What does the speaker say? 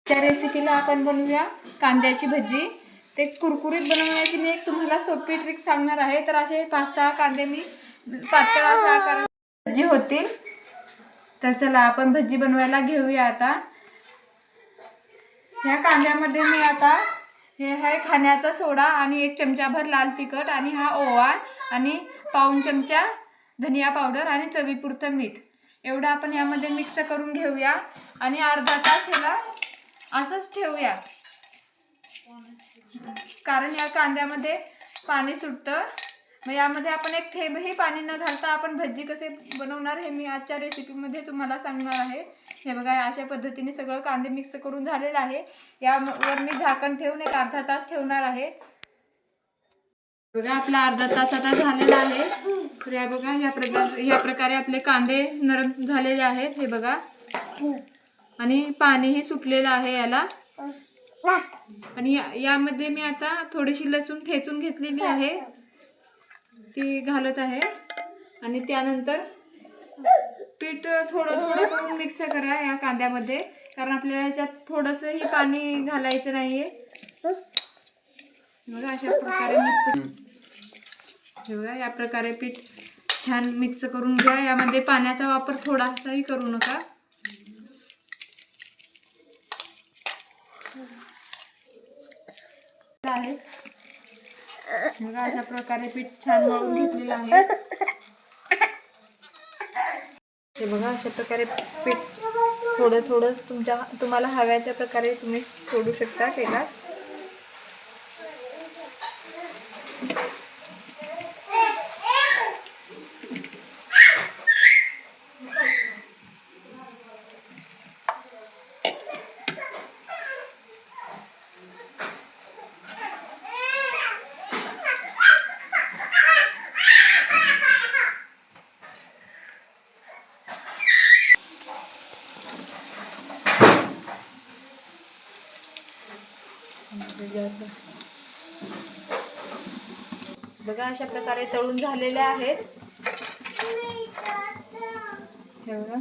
त्या रेसिपीला आपण बनवूया कांद्याची भजी। ते कुरकुरीत बनवण्याची मी एक तुम्हाला सोपी ट्रिक सांगणार आहे। तर असे 5-6 कांदे मी पातळ अशा आकारात भजी होतील। तर चला आपण भजी बनवायला घेऊया। आता ह्या कांद्यामध्ये मी आता हे आहे खाण्याचा सोडा आणि 1 चमचाभर लाल तिखट आणि हा ओवा आणि पाऊण चमचा धनिया पावडर आणि चवीपुरतं मीठ एवढं आपण यामध्ये मिक्स करून घेऊया आणि अर्धा तास ह्याला असंच ठेवूया, कारण या कांद्यामध्ये पाणी सुटतं। मग यामध्ये आपण एक थेंबही पाणी न घालता आपण भजी कसे बनवणार हे मी आजच्या रेसिपीमध्ये तुम्हाला सांगणार आहे। हे बघा अशा पद्धतीने सगळं कांदे मिक्स करून झालेलं आहे। यावर मी झाकण ठेवून एक अर्धा तास ठेवणार आहे। बघा आपला अर्धा तास आता झालेला आहे। तर या बघा या प्रकारे आपले कांदे नरम झालेले आहेत। हे बघा आणि पाणीही सुटलेलं आहे याला। आणि यामध्ये मी आता थोडीशी लसूण ठेचून घेतलेली आहे ती घालत आहे आणि त्यानंतर पीठ थोडं थोडं करून मिक्स करा या कांद्यामध्ये, कारण आपल्याला ह्याच्यात थोडंसंही पाणी घालायचं नाहीये। बघा अशा प्रकारे बघा या प्रकारे पीठ छान मिक्स करून घ्या। यामध्ये पाण्याचा वापर थोडासाही करू नका। आहे बघा अशा प्रकारे पीठ छान मळून घेतलेलं आहे। हे बघा अशा प्रकारे पीठ थोडं थोडं तुम्हाला हव्या त्या प्रकारे तुम्ही सोडू शकता तेलात। बघा अशा प्रकारे तळून झालेले आहेत। हे बघा